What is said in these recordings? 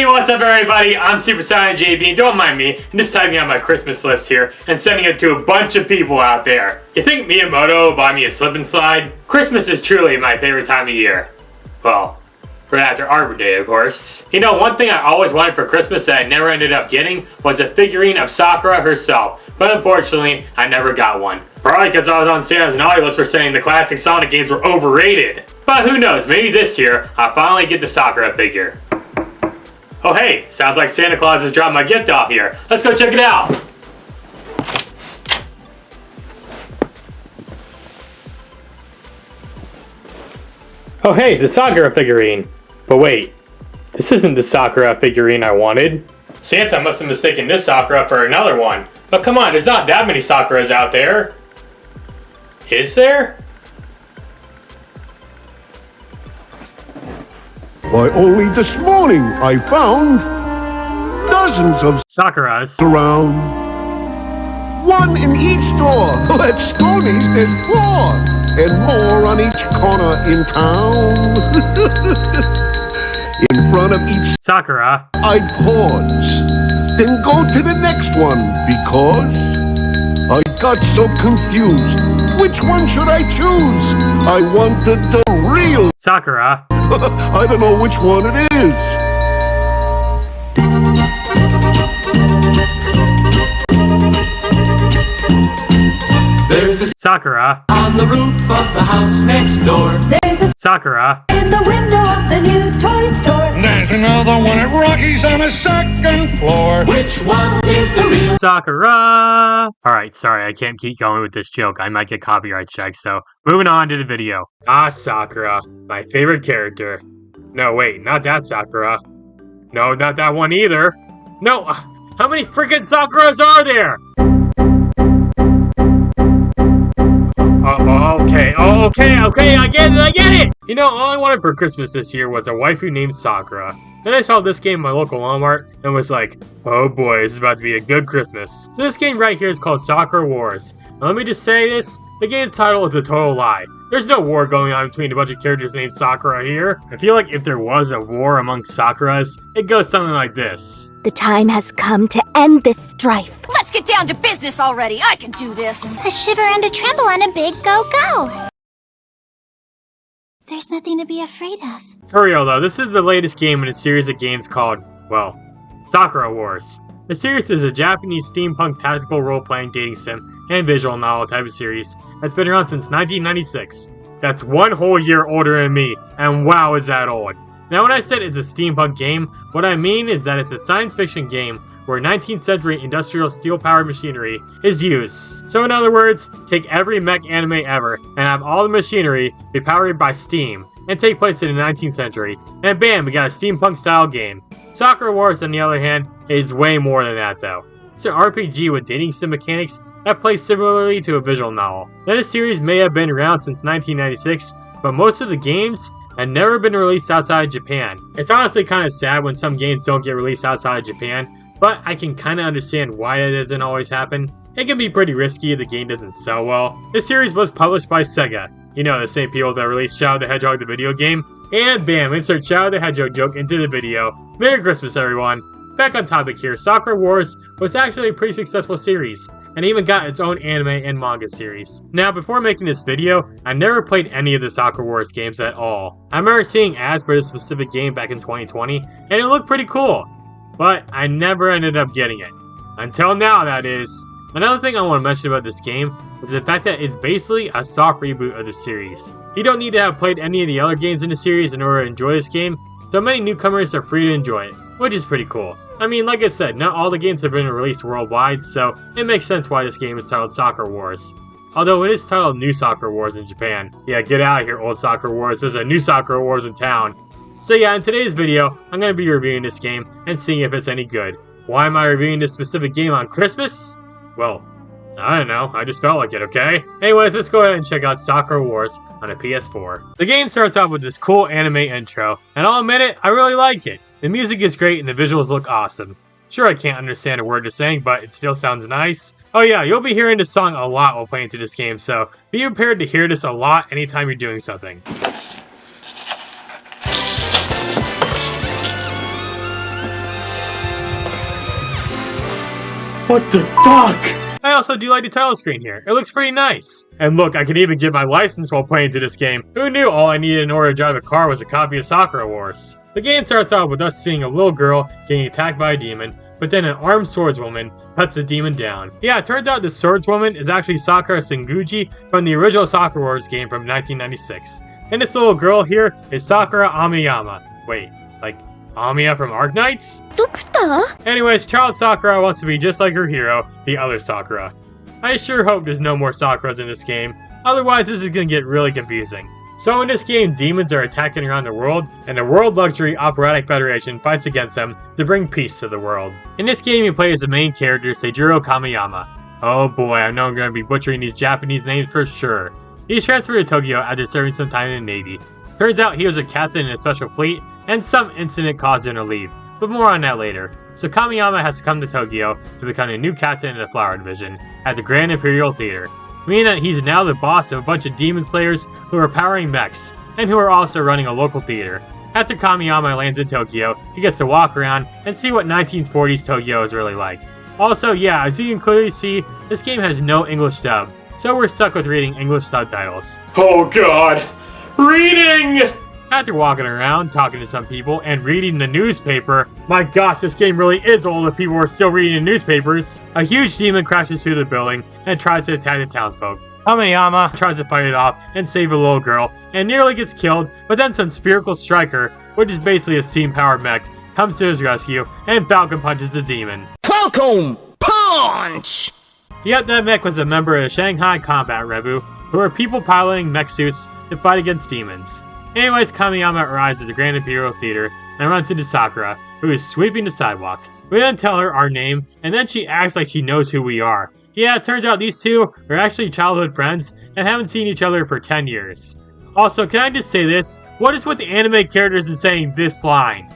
Hey, what's up everybody? I'm SuperSonicJB, and don't mind me, I'm just typing out my Christmas list here and sending it to a bunch of people out there. You think Miyamoto will buy me a slip and slide? Christmas is truly my favorite time of year. Well, right after Arbor Day, of course. You know, one thing I always wanted for Christmas that I never ended up getting was a figurine of Sakura herself, but unfortunately, I never got one. Probably because I was on Santa's naughty list for saying the classic Sonic games were overrated. But who knows, maybe this year, I'll finally get the Sakura figure. Oh hey, sounds like Santa Claus has dropped my gift off here. Let's go check it out. Oh hey, it's a Sakura figurine. But wait, this isn't the Sakura figurine I wanted. Santa must have mistaken this Sakura for another one. But come on, there's not that many Sakuras out there. Is there? Why, only this morning I found dozens of Sakuras around. One in each store. At Stoney's there's 4, and more on each corner in town. In front of each Sakura, I'd pause, then go to the next one because I got so confused. Which one should I choose? I wanted the real Sakura. I don't know which one it is. There's a Sakura. on the roof of the house next door. There's a Sakura. in the window of the new toy store. There's another one at Rocky's on the 2nd floor. Which one is the real? Sakura. Alright, sorry, I can't keep going with this joke. I might get copyright checked, so moving on to the video. Sakura. My favorite character. No, wait, not that Sakura. No, not that one either. No, how many freaking Sakuras are there? Okay, I get it! You know, all I wanted for Christmas this year was a waifu named Sakura. Then I saw this game in my local Walmart and was like, oh boy, this is about to be a good Christmas. So this game right here is called Sakura Wars. Now let me just say this, the game's title is a total lie. There's no war going on between a bunch of characters named Sakura here. I feel like if there was a war among Sakuras, it goes something like this. The time has come to end this strife. Let's get down to business already. I can do this. A shiver and a tremble and a big go-go. There's nothing to be afraid of. For real though, this is the latest game in a series of games called, well, Sakura Wars. The series is a Japanese steampunk tactical role-playing dating sim and visual novel type of series that's been around since 1996. That's one whole year older than me, and wow is that old. Now when I said it's a steampunk game, what I mean is that it's a science fiction game where 19th century industrial steel-powered machinery is used. So in other words, take every mech anime ever and have all the machinery be powered by steam and take place in the 19th century, and bam, we got a steampunk style game. Sakura Wars, on the other hand, is way more than that though. It's an RPG with dating sim mechanics that plays similarly to a visual novel. Now this series may have been around since 1996, but most of the games have never been released outside Japan. It's honestly kind of sad when some games don't get released outside Japan, but I can kind of understand why that doesn't always happen. It can be pretty risky if the game doesn't sell well. This series was published by Sega. You know, the same people that released Shadow the Hedgehog the video game. And bam, insert Shadow the Hedgehog joke into the video. Merry Christmas everyone. Back on topic here, Sakura Wars was actually a pretty successful series, and even got its own anime and manga series. Now before making this video, I never played any of the Sakura Wars games at all. I remember seeing ads for this specific game back in 2020, and it looked pretty cool. But I never ended up getting it. Until now, that is. Another thing I want to mention about this game is the fact that it's basically a soft reboot of the series. You don't need to have played any of the other games in the series in order to enjoy this game, so many newcomers are free to enjoy it, which is pretty cool. I mean, like I said, not all the games have been released worldwide, so it makes sense why this game is titled Sakura Wars. Although it is titled New Sakura Wars in Japan. Yeah, get out of here, old Sakura Wars, there's a new Sakura Wars in town. So yeah, in today's video, I'm going to be reviewing this game and seeing if it's any good. Why am I reviewing this specific game on Christmas? Well, I don't know, I just felt like it, okay? Anyways, let's go ahead and check out Sakura Wars on a PS4. The game starts off with this cool anime intro, and I'll admit it, I really like it. The music is great and the visuals look awesome. Sure, I can't understand a word they're saying, but it still sounds nice. Oh yeah, you'll be hearing this song a lot while playing through this game, so be prepared to hear this a lot anytime you're doing something. What the fuck? I also do like the title screen here. It looks pretty nice. And look, I can even get my license while playing through this game. Who knew all I needed in order to drive a car was a copy of Sakura Wars? The game starts out with us seeing a little girl getting attacked by a demon, but then an armed swordswoman cuts the demon down. Yeah, it turns out the swordswoman is actually Sakura Senguji from the original Sakura Wars game from 1996. And this little girl here is Sakura Amiyama. Wait, like Amiya from Arknights? Doctor? Anyways, child Sakura wants to be just like her hero, the other Sakura. I sure hope there's no more Sakuras in this game, otherwise this is gonna get really confusing. So in this game, demons are attacking around the world, and the World Luxury Operatic Federation fights against them to bring peace to the world. In this game, you play as the main character, Seijiro Kamiyama. Oh boy, I know I'm gonna be butchering these Japanese names for sure. He's transferred to Tokyo after serving some time in the Navy. Turns out he was a captain in a special fleet, and some incident caused him to leave, but more on that later. So Kamiyama has to come to Tokyo to become a new captain in the Flower Division at the Grand Imperial Theater, meaning that he's now the boss of a bunch of demon slayers who are powering mechs, and who are also running a local theater. After Kamiyama lands in Tokyo, he gets to walk around and see what 1940s Tokyo is really like. Also, yeah, as you can clearly see, this game has no English dub, so we're stuck with reading English subtitles. Oh god! Reading! After walking around, talking to some people, and reading the newspaper, my gosh, this game really is old if people are still reading the newspapers, a huge demon crashes through the building and tries to attack the townsfolk. Kamiyama tries to fight it off and save a little girl, and nearly gets killed, but then some Spherical Striker, which is basically a steam-powered mech, comes to his rescue, and Falcon punches the demon. Falcon Punch! Yep, that mech was a member of the Shanghai Combat Revu, who are people piloting mech suits to fight against demons. Anyways, Kamiyama arrives at the Grand Imperial Theater and runs into Sakura, who is sweeping the sidewalk. We then tell her our name, and then she acts like she knows who we are. Yeah, it turns out these two are actually childhood friends and haven't seen each other for 10 years. Also, can I just say this? What is with the anime characters in saying this line?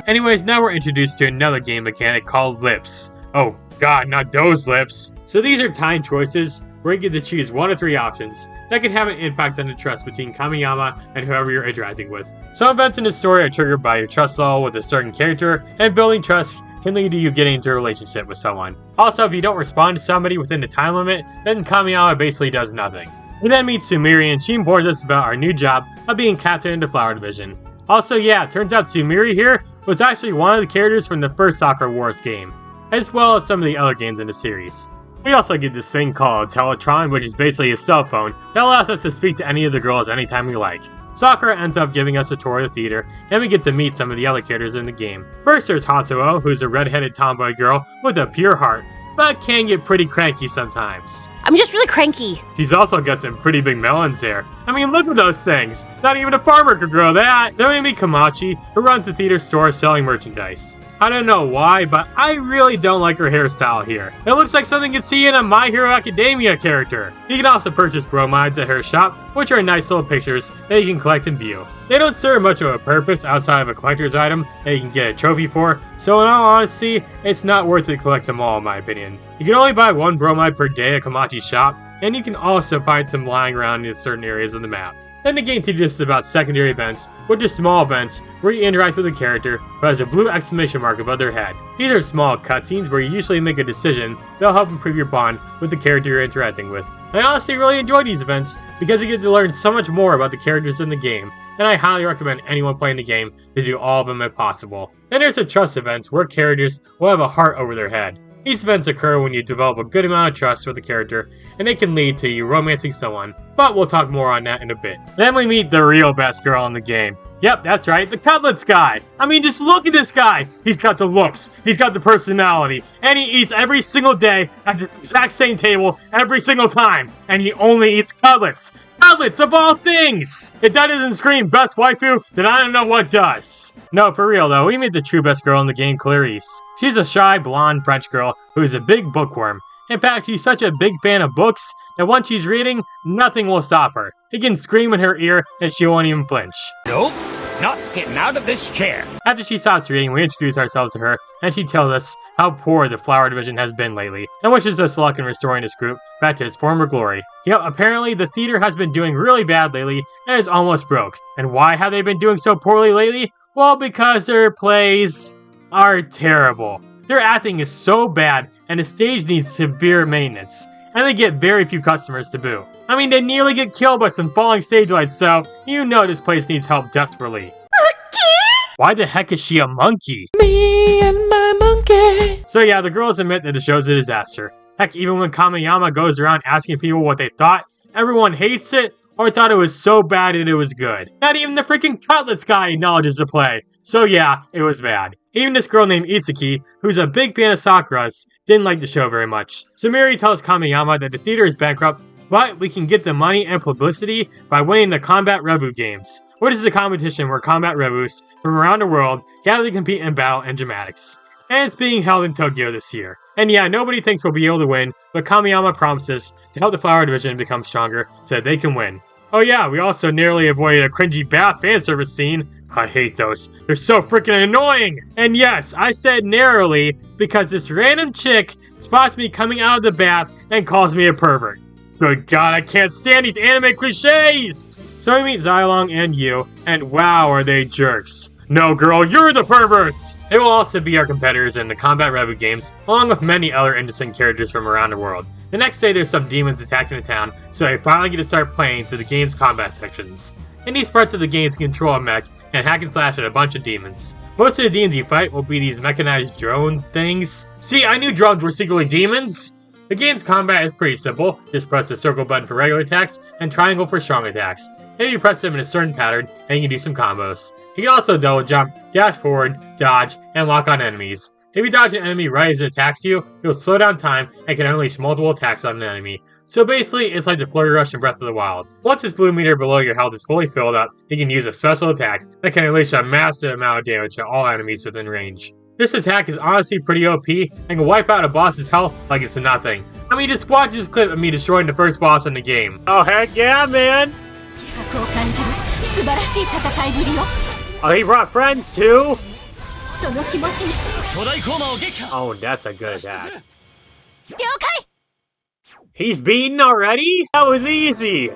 Anyways, now we're introduced to another game mechanic called lips. Oh god, not those lips. So these are time choices where you get to choose one of three options that can have an impact on the trust between Kamiyama and whoever you're interacting with. Some events in the story are triggered by your trust level with a certain character, and building trust can lead to you getting into a relationship with someone. Also, if you don't respond to somebody within the time limit, then Kamiyama basically does nothing. We then meet Sumiri, and she informs us about our new job of being captain in the Flower Division. Also, yeah, it turns out Sumiri here was actually one of the characters from the first Sakura Wars game, as well as some of the other games in the series. We also get this thing called Teletron, which is basically a cell phone that allows us to speak to any of the girls anytime we like. Sakura ends up giving us a tour of the theater, and we get to meet some of the other characters in the game. First there's Hatsuo, who's a red-headed tomboy girl with a pure heart, but can get pretty cranky sometimes. I'm just really cranky. She's also got some pretty big melons there. I mean, look at those things. Not even a farmer could grow that. Then we meet Komachi, who runs the theater store selling merchandise. I don't know why, but I really don't like her hairstyle here. It looks like something you'd see in a My Hero Academia character. You can also purchase bromides at her shop, which are nice little pictures that you can collect and view. They don't serve much of a purpose outside of a collector's item that you can get a trophy for, so in all honesty, it's not worth it to collect them all in my opinion. You can only buy one bromide per day at Komachi's shop, and you can also find some lying around in certain areas of the map. Then the game teaches us about secondary events, which are small events where you interact with a character who has a blue exclamation mark above their head. These are small cutscenes where you usually make a decision that'll help improve your bond with the character you're interacting with. I honestly really enjoy these events because you get to learn so much more about the characters in the game, and I highly recommend anyone playing the game to do all of them if possible. Then there's the trust events where characters will have a heart over their head. These events occur when you develop a good amount of trust for the character, and they can lead to you romancing someone, but we'll talk more on that in a bit. Then we meet the real best girl in the game. Yep, that's right, the Cutlets guy! I mean, just look at this guy! He's got the looks, he's got the personality, and he eats every single day at this exact same table every single time, and he only eats cutlets! Cutlets of all things! If that doesn't scream best waifu, then I don't know what does. No, for real though, we meet the true best girl in the game, Clarice. She's a shy, blonde French girl who is a big bookworm. In fact, she's such a big fan of books that once she's reading, nothing will stop her. He can scream in her ear and she won't even flinch. Nope, not getting out of this chair. After she stops reading, we introduce ourselves to her, and she tells us how poor the Flower Division has been lately, and wishes us luck in restoring this group back to its former glory. Yep, apparently the theater has been doing really bad lately, and is almost broke. And why have they been doing so poorly lately? Well, because their plays are terrible. Their acting is so bad, and the stage needs severe maintenance, and they get very few customers to boot. I mean, they nearly get killed by some falling stage lights, so you know this place needs help desperately. Why the heck is she a monkey? Me and my monkey. So yeah, the girls admit that the show's a disaster. Heck, even when Kamiyama goes around asking people what they thought, everyone hates it or thought it was so bad that it was good. Not even the freaking Cutlets guy acknowledges the play. So yeah, it was bad. Even this girl named Itsuki, who's a big fan of Sakura's, didn't like the show very much. Sumiri tells Kamiyama that the theater is bankrupt, but we can get the money and publicity by winning the Combat Reboot games, which is a competition where combat reboots from around the world gather to compete in battle and dramatics. And it's being held in Tokyo this year. And yeah, nobody thinks we'll be able to win, but Kamiyama promises to help the Flower Division become stronger so that they can win. Oh yeah, we also narrowly avoided a cringy bath fanservice scene. I hate those. They're so freaking annoying! And yes, I said narrowly because this random chick spots me coming out of the bath and calls me a pervert. Good God, I can't stand these anime cliches! So we meet Xylong and Yu, and wow, are they jerks. No, girl, you're the perverts! They will also be our competitors in the Combat Reboot games, along with many other interesting characters from around the world. The next day, there's some demons attacking the town, so I finally get to start playing through the game's combat sections. In these parts of the game, you can control a mech and hack and slash at a bunch of demons. Most of the demons you fight will be these mechanized drone things. See, I knew drones were secretly demons! The game's combat is pretty simple. Just press the circle button for regular attacks and triangle for strong attacks. Maybe you press them in a certain pattern and you can do some combos. You can also double jump, dash forward, dodge, and lock on enemies. If you dodge an enemy right as it attacks you, you'll slow down time and can unleash multiple attacks on an enemy. So basically, it's like the Flurry Rush in Breath of the Wild. Once this blue meter below your health is fully filled up, you can use a special attack that can unleash a massive amount of damage to all enemies within range. This attack is honestly pretty OP and can wipe out a boss's health like it's nothing. I mean, just watch this clip of me destroying the first boss in the game. Oh heck yeah, man! Oh, he brought friends too? Oh, that's a good attack. He's beaten already? That was easy!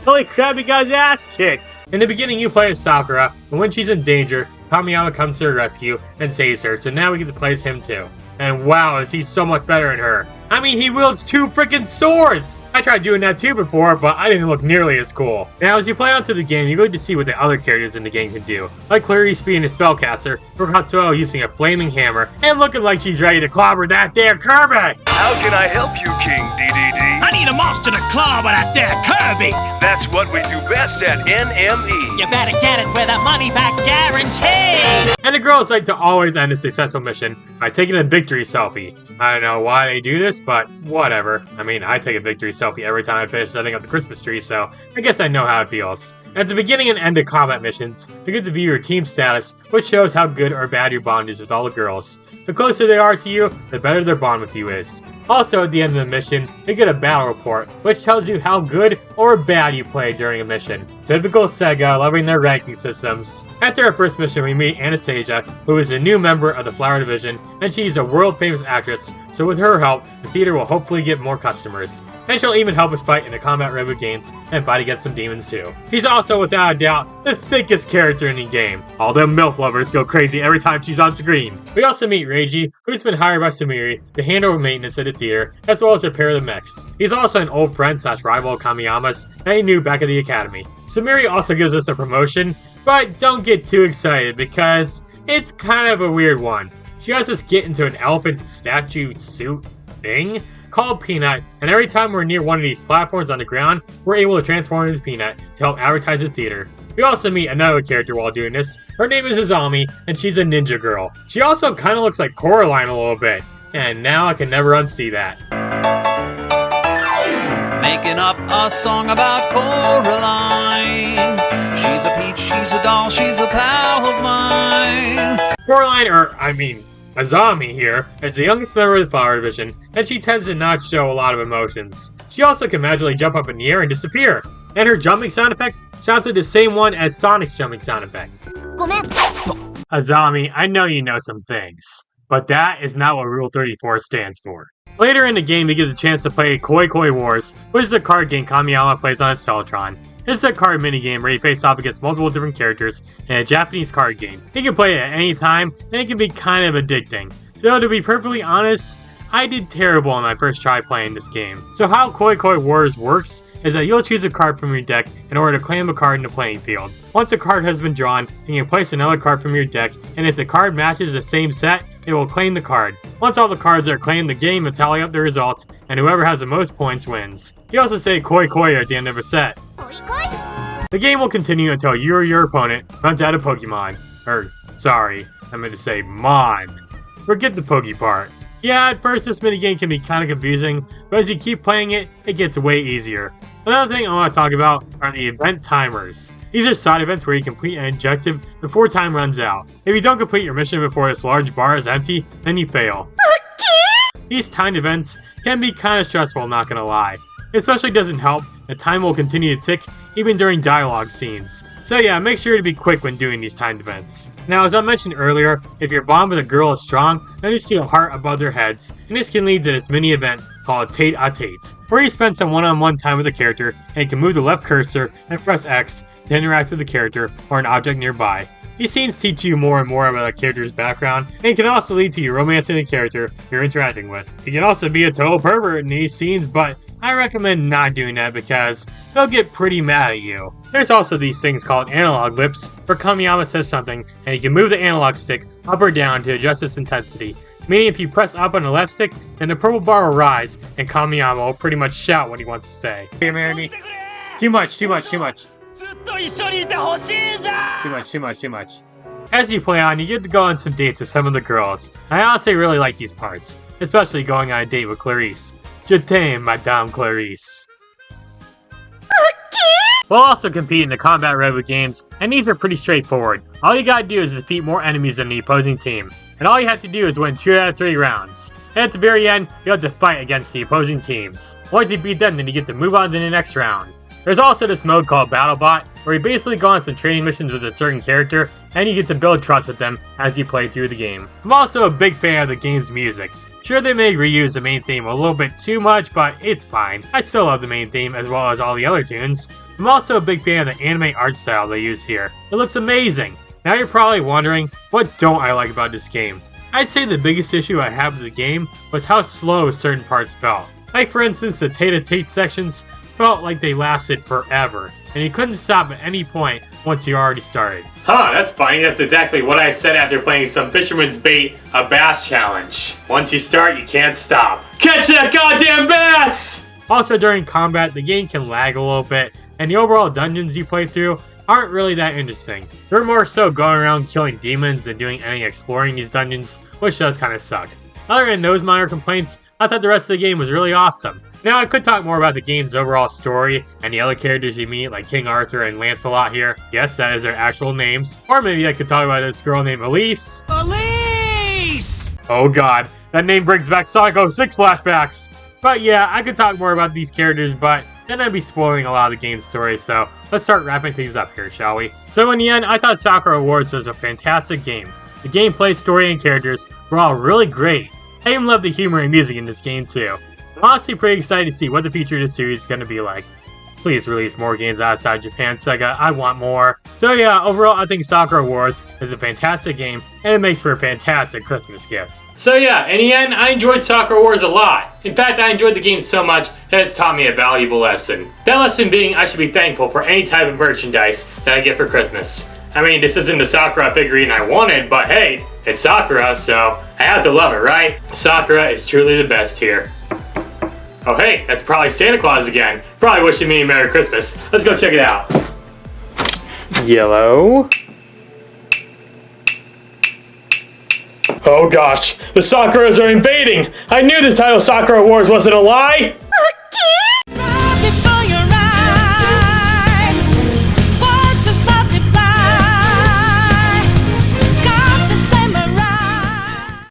Holy crap, he got his ass kicked! In the beginning, you play as Sakura, and when she's in danger, Kamiyama comes to her rescue and saves her, so now we get to play as him too. And wow, is he so much better than her. I mean, he wields 2 freaking swords! I tried doing that too before, but I didn't look nearly as cool. Now, as you play onto the game, you get to see what the other characters in the game can do. Like Clarice being a spellcaster, or Katsuo using a flaming hammer, and looking like she's ready to clobber that damn Kirby! How can I help you, King DDD? I need a monster to clobber that there Kirby! That's what we do best at NME. You better get it with a money-back guarantee! And the girls like to always end a successful mission by taking a victory selfie. I don't know why they do this, but whatever. I mean, I take a victory selfie every time I finish setting up the Christmas tree, so I guess I know how it feels. At the beginning and end of combat missions, you get to view your team status, which shows how good or bad your bond is with all the girls. The closer they are to you, the better their bond with you is. Also, at the end of the mission, you get a battle report, which tells you how good or bad you played during a mission. Typical Sega, loving their ranking systems. After our first mission, we meet Anastasia, who is a new member of the Flower Division, and she's a world-famous actress, so with her help, the theater will hopefully get more customers. And she'll even help us fight in the Combat Reboot games and fight against some demons too. She's also, without a doubt, the thickest character in the game. All them MILF lovers go crazy every time she's on screen. We also meet Reiji, who's been hired by Sumiri to handle maintenance at the theater, as well as repair the mechs. He's also an old friend / rival of Kamiyama's that he knew back at the academy. Sumiri also gives us a promotion, but don't get too excited because it's kind of a weird one. She has us get into an elephant statue suit thing called Peanut, and every time we're near one of these platforms on the ground, we're able to transform into Peanut to help advertise the theater. We also meet another character while doing this. Her name is Azami, and she's a ninja girl. She also kind of looks like Coraline a little bit, and now I can never unsee that. Making up a song about Coraline. She's a peach, she's a doll, she's a pal of mine. Coraline, Azami here, is the youngest member of the Flower Division, and she tends to not show a lot of emotions. She also can magically jump up in the air and disappear. And her jumping sound effect sounds like the same one as Sonic's jumping sound effect. Azami, I know you know some things, but that is not what Rule 34 stands for. Later in the game, you get the chance to play Sakura Wars, which is a card game Kamiyama plays on his Teletron. This is a card minigame where you face off against multiple different characters in a Japanese card game. You can play it at any time, and it can be kind of addicting. To Though to be perfectly honest, I did terrible on my first try playing this game. So how Koi Wars works is that you'll choose a card from your deck in order to claim a card in the playing field. Once a card has been drawn, you can place another card from your deck, and if the card matches the same set, it will claim the card. Once all the cards are claimed, the game will tally up the results, and whoever has the most points wins. You also say Koi at the end of a set. The game will continue until you or your opponent runs out of Pokemon. Sorry, I meant to say Mon. Forget the Poke part. Yeah, at first this minigame can be kind of confusing, but as you keep playing it, it gets way easier. Another thing I want to talk about are the event timers. These are side events where you complete an objective before time runs out. If you don't complete your mission before this large bar is empty, then you fail. These timed events can be kind of stressful, not gonna lie. It especially doesn't help that time will continue to tick even during dialogue scenes. So yeah, make sure to be quick when doing these timed events. Now, as I mentioned earlier, if your bond with a girl is strong, then you see a heart above their heads, and this can lead to this mini event called Tete-a-Tete, where you spend some one-on-one time with the character, and you can move the left cursor and press X to interact with the character or an object nearby. These scenes teach you more and more about a character's background, and it can also lead to you romancing the character you're interacting with. You can also be a total pervert in these scenes, but I recommend not doing that because they'll get pretty mad at you. There's also these things called analog lips, where Kamiyama says something, and you can move the analog stick up or down to adjust its intensity. Meaning if you press up on the left stick, then the purple bar will rise, and Kamiyama will pretty much shout what he wants to say. Hey, marry me. Too much. Too much. As you play on, you get to go on some dates with some of the girls. I honestly really like these parts, especially going on a date with Clarice. Je t'aime, Madame Clarice. We'll also compete in the combat reboot games, and these are pretty straightforward. All you gotta do is defeat more enemies than the opposing team, and all you have to do is win 2 out of 3 rounds. And at the very end, you have to fight against the opposing teams. Once you beat them, then you get to move on to the next round. There's also this mode called BattleBot, where you basically go on some training missions with a certain character, and you get to build trust with them as you play through the game. I'm also a big fan of the game's music. Sure, they may reuse the main theme a little bit too much, but it's fine. I still love the main theme as well as all the other tunes. I'm also a big fan of the anime art style they use here. It looks amazing. Now you're probably wondering, what don't I like about this game? I'd say the biggest issue I have with the game was how slow certain parts felt. Like for instance, the Tete-a-Tete sections felt like they lasted forever, and you couldn't stop at any point once you already started. Huh, that's funny. That's exactly what I said after playing some Fisherman's Bait, a bass challenge. Once you start, you can't stop. Catch that goddamn bass! Also, during combat, the game can lag a little bit, and the overall dungeons you play through aren't really that interesting. They're more so going around killing demons than doing any exploring these dungeons, which does kind of suck. Other than those minor complaints, I thought the rest of the game was really awesome. Now, I could talk more about the game's overall story and the other characters you meet, like King Arthur and Lancelot here. Yes, that is their actual names. Or maybe I could talk about this girl named Elise. Elise! Oh god, that name brings back Sonic 06 flashbacks! But yeah, I could talk more about these characters, but then I'd be spoiling a lot of the game's story, so let's start wrapping things up here, shall we? So in the end, I thought Sakura Wars was a fantastic game. The gameplay, story, and characters were all really great. I even love the humor and music in this game too. I'm honestly pretty excited to see what the future of this series is going to be like. Please release more games outside Japan, Sega. I want more. So yeah, overall I think Sakura Wars is a fantastic game, and it makes for a fantastic Christmas gift. So yeah, in the end, I enjoyed Sakura Wars a lot. In fact, I enjoyed the game so much that it's taught me a valuable lesson. That lesson being I should be thankful for any type of merchandise that I get for Christmas. I mean, this isn't the Sakura figurine I wanted, but hey, it's Sakura, so I have to love it, right? Sakura is truly the best here. Oh hey, that's probably Santa Claus again. Probably wishing me a Merry Christmas. Let's go check it out. Yellow. Oh gosh, the Sakuras are invading! I knew the title Sakura Wars wasn't a lie!